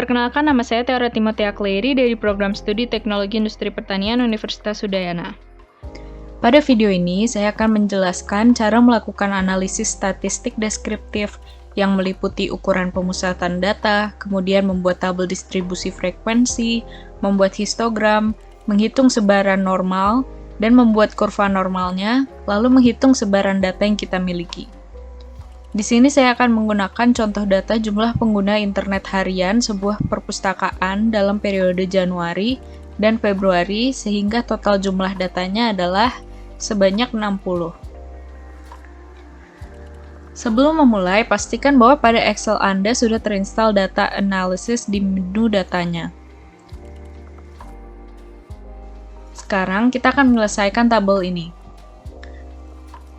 Perkenalkan, nama saya Teora Timothea Cleary dari Program Studi Teknologi Industri Pertanian Universitas Udayana. Pada video ini, saya akan menjelaskan cara melakukan analisis statistik deskriptif yang meliputi ukuran pemusatan data, kemudian membuat tabel distribusi frekuensi, membuat histogram, menghitung sebaran normal, dan membuat kurva normalnya, lalu menghitung sebaran data yang kita miliki. Di sini saya akan menggunakan contoh data jumlah pengguna internet harian sebuah perpustakaan dalam periode Januari dan Februari, sehingga total jumlah datanya adalah sebanyak 60. Sebelum memulai, pastikan bahwa pada Excel Anda sudah terinstall data analysis di menu datanya. Sekarang kita akan menyelesaikan tabel ini.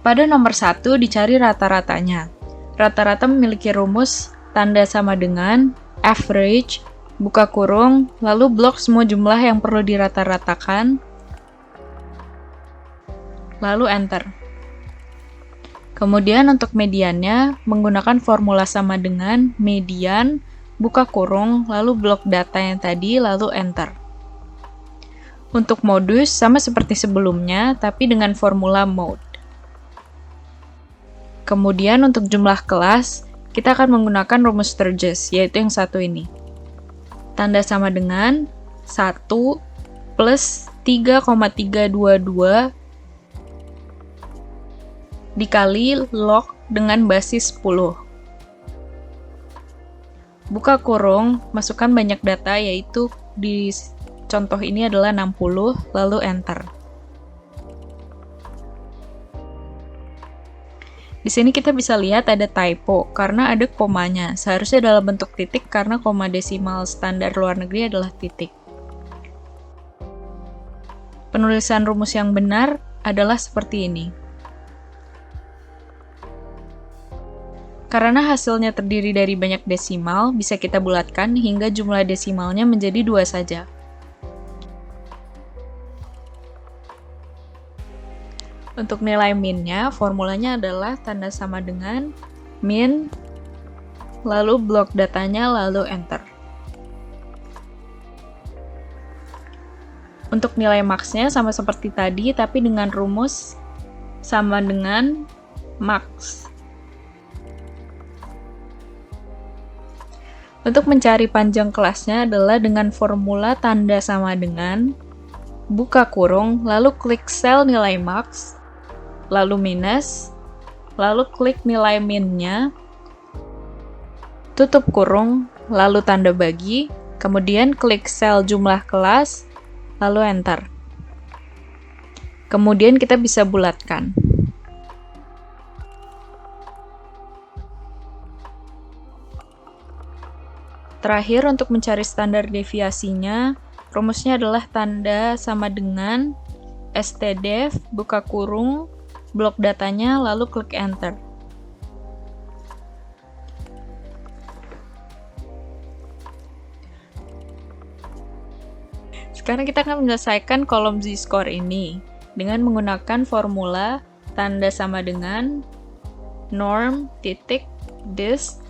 Pada nomor 1 dicari rata-ratanya. Rata-rata memiliki rumus tanda sama dengan average, buka kurung, lalu blok semua jumlah yang perlu dirata-ratakan, lalu enter. Kemudian untuk mediannya, menggunakan formula sama dengan median, buka kurung, lalu blok data yang tadi, lalu enter. Untuk modus, sama seperti sebelumnya, tapi dengan formula mode. Kemudian untuk jumlah kelas, kita akan menggunakan rumus Sturges, yaitu yang satu ini. Tanda sama dengan 1 plus 3,322 dikali log dengan basis 10. Buka kurung, masukkan banyak data, yaitu di contoh ini adalah 60, lalu enter. Di sini kita bisa lihat ada typo, karena ada komanya. Seharusnya dalam bentuk titik, karena koma desimal standar luar negeri adalah titik. Penulisan rumus yang benar adalah seperti ini. Karena hasilnya terdiri dari banyak desimal, bisa kita bulatkan hingga jumlah desimalnya menjadi 2 saja. Untuk nilai min-nya, formulanya adalah tanda sama dengan min, lalu blok datanya, lalu enter. Untuk nilai max-nya sama seperti tadi, tapi dengan rumus sama dengan max. Untuk mencari panjang kelasnya adalah dengan formula tanda sama dengan buka kurung, lalu klik sel nilai max, lalu minus, lalu klik nilai min-nya, tutup kurung, lalu tanda bagi, kemudian klik sel jumlah kelas, lalu enter. Kemudian kita bisa bulatkan. Terakhir, untuk mencari standar deviasinya, rumusnya adalah tanda sama dengan stdef, buka kurung, blok datanya, lalu klik enter. Sekarang kita akan menyelesaikan kolom z-score ini dengan menggunakan formula tanda sama dengan norm titik dist,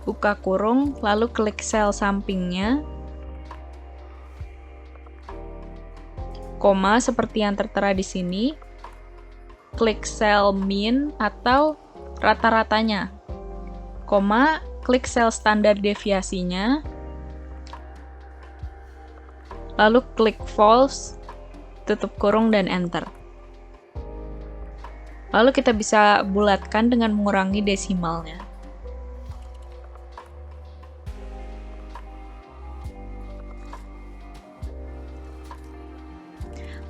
buka kurung, lalu klik sel sampingnya, koma seperti yang tertera di sini, klik sel min atau rata-ratanya, koma, klik sel standar deviasinya, lalu klik false, tutup kurung, dan enter. Lalu kita bisa bulatkan dengan mengurangi desimalnya.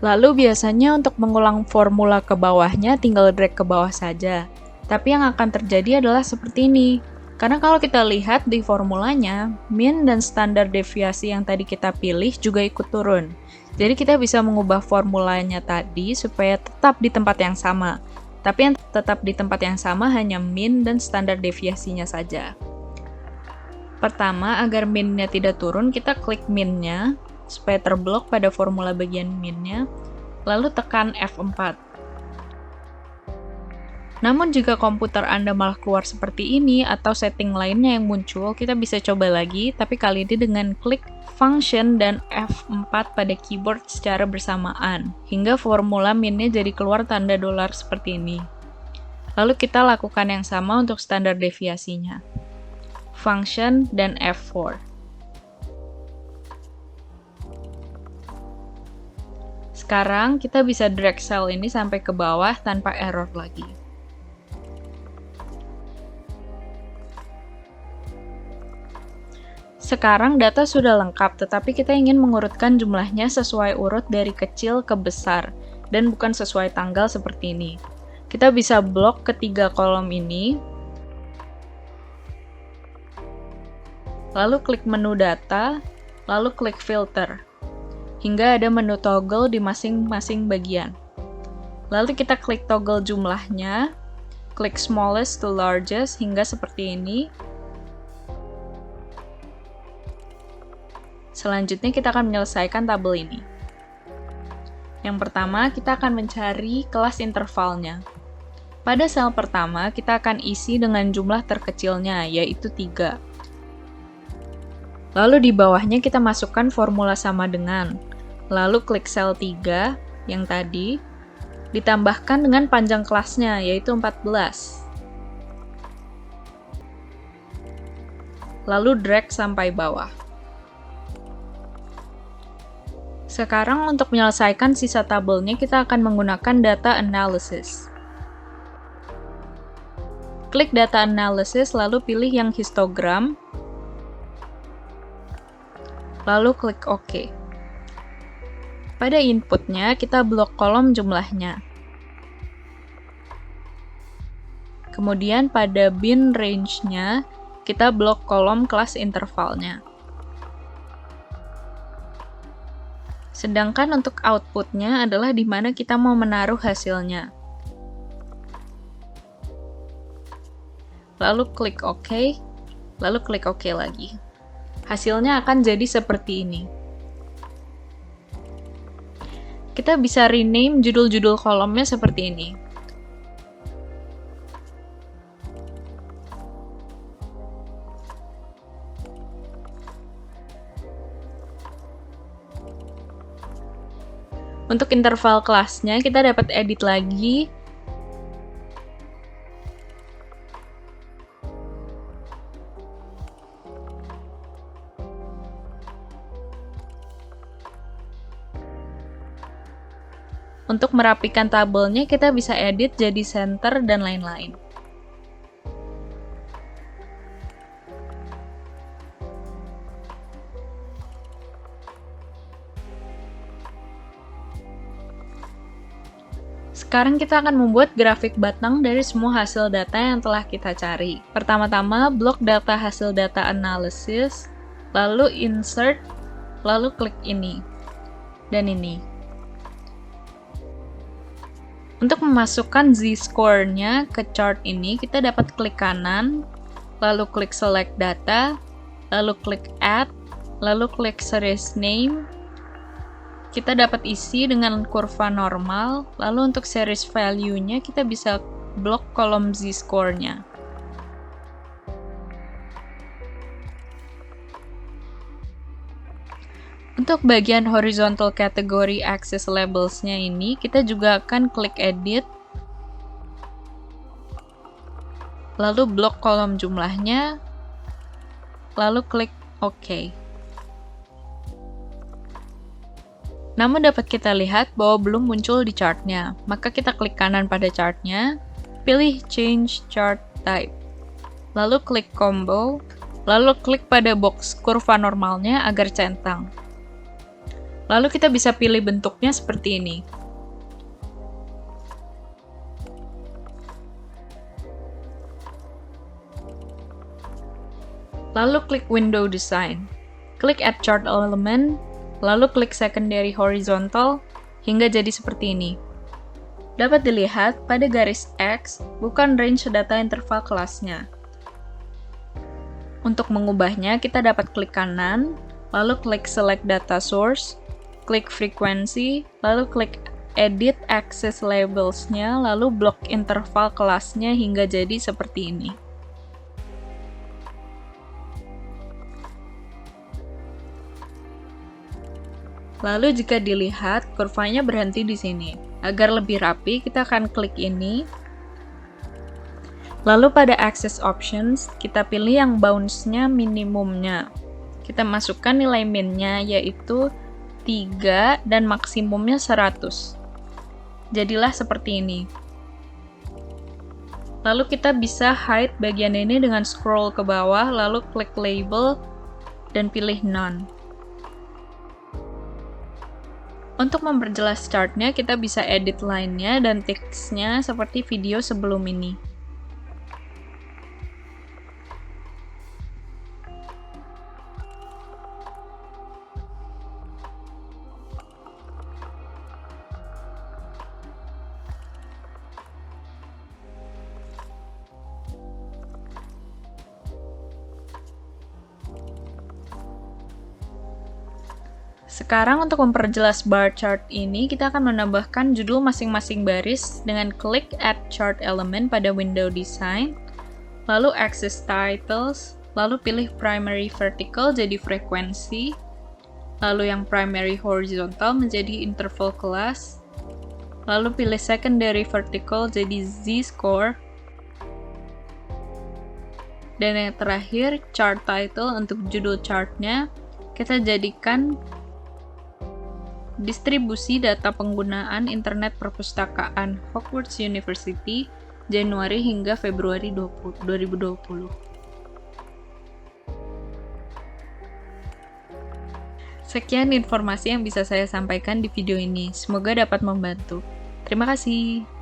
Lalu biasanya untuk mengulang formula ke bawahnya tinggal drag ke bawah saja. Tapi yang akan terjadi adalah seperti ini. Karena kalau kita lihat di formulanya, min dan standar deviasi yang tadi kita pilih juga ikut turun. Jadi kita bisa mengubah formulanya tadi supaya tetap di tempat yang sama. Tapi yang tetap di tempat yang sama hanya min dan standar deviasinya saja. Pertama, agar min-nya tidak turun, kita klik min-nya supaya terblok pada formula bagian min-nya, lalu tekan F4. Namun jika komputer Anda malah keluar seperti ini atau setting lainnya yang muncul, kita bisa coba lagi, tapi kali ini dengan klik function dan F4 pada keyboard secara bersamaan, hingga formula minnya jadi keluar tanda dolar seperti ini. Lalu kita lakukan yang sama untuk standar deviasinya. Function dan F4. Sekarang kita bisa drag sel ini sampai ke bawah tanpa error lagi. Sekarang data sudah lengkap, tetapi kita ingin mengurutkan jumlahnya sesuai urut dari kecil ke besar, dan bukan sesuai tanggal seperti ini. Kita bisa blok ketiga kolom ini, lalu klik menu data, lalu klik filter, hingga ada menu toggle di masing-masing bagian. Lalu kita klik toggle jumlahnya, klik smallest to largest hingga seperti ini. Selanjutnya kita akan menyelesaikan tabel ini. Yang pertama, kita akan mencari kelas intervalnya. Pada sel pertama, kita akan isi dengan jumlah terkecilnya, yaitu 3. Lalu di bawahnya kita masukkan formula sama dengan. Lalu klik sel 3 yang tadi, ditambahkan dengan panjang kelasnya, yaitu 14. Lalu drag sampai bawah. Sekarang untuk menyelesaikan sisa tabelnya, kita akan menggunakan data analysis. Klik data analysis, lalu pilih yang histogram, lalu klik OK. Pada inputnya, kita blok kolom jumlahnya. Kemudian pada bin range-nya, kita blok kolom kelas intervalnya. Sedangkan untuk outputnya adalah di mana kita mau menaruh hasilnya. Lalu klik OK, lalu klik OK lagi. Hasilnya akan jadi seperti ini. Kita bisa rename judul-judul kolomnya seperti ini. Untuk interval kelasnya, kita dapat edit lagi. Untuk merapikan tabelnya, kita bisa edit jadi center dan lain-lain. Sekarang kita akan membuat grafik batang dari semua hasil data yang telah kita cari. Pertama-tama, blok data hasil data analysis, lalu insert, lalu klik ini, dan ini. Untuk memasukkan z-score-nya ke chart ini, kita dapat klik kanan, lalu klik select data, lalu klik add, lalu klik series name. Kita dapat isi dengan kurva normal, lalu untuk series value-nya kita bisa blok kolom z-score-nya. Untuk bagian horizontal category access labels-nya ini, kita juga akan klik edit, lalu blok kolom jumlahnya, lalu klik OK. Namun dapat kita lihat bahwa belum muncul di chartnya, maka kita klik kanan pada chartnya, pilih Change Chart Type, lalu klik Combo, lalu klik pada box kurva normalnya agar centang. Lalu kita bisa pilih bentuknya seperti ini. Lalu klik Window Design, klik Add Chart Element, lalu klik Secondary Horizontal, hingga jadi seperti ini. Dapat dilihat pada garis X, bukan range data interval kelasnya. Untuk mengubahnya, kita dapat klik kanan, lalu klik Select Data Source, klik Frequency, lalu klik edit access labels-nya, lalu blok interval kelasnya hingga jadi seperti ini. Lalu jika dilihat, kurvanya berhenti di sini. Agar lebih rapi, kita akan klik ini. Lalu pada Access Options, kita pilih yang bounds-nya minimumnya. Kita masukkan nilai min-nya, yaitu 3 dan maksimumnya 100. Jadilah seperti ini. Lalu kita bisa hide bagian ini dengan scroll ke bawah, lalu klik label, dan pilih none. Untuk memperjelas chartnya, kita bisa edit line-nya dan text-nya seperti video sebelum ini. Sekarang untuk memperjelas bar chart ini, kita akan menambahkan judul masing-masing baris dengan klik Add Chart Element pada window Design, lalu Access Titles, lalu pilih Primary Vertical jadi frekuensi, lalu yang Primary Horizontal menjadi interval kelas, lalu pilih Secondary Vertical jadi Z-Score, dan yang terakhir, Chart Title untuk judul chartnya, kita jadikan distribusi data penggunaan internet perpustakaan Hogwarts University Januari hingga Februari 2020. Sekian informasi yang bisa saya sampaikan di video ini. Semoga dapat membantu. Terima kasih.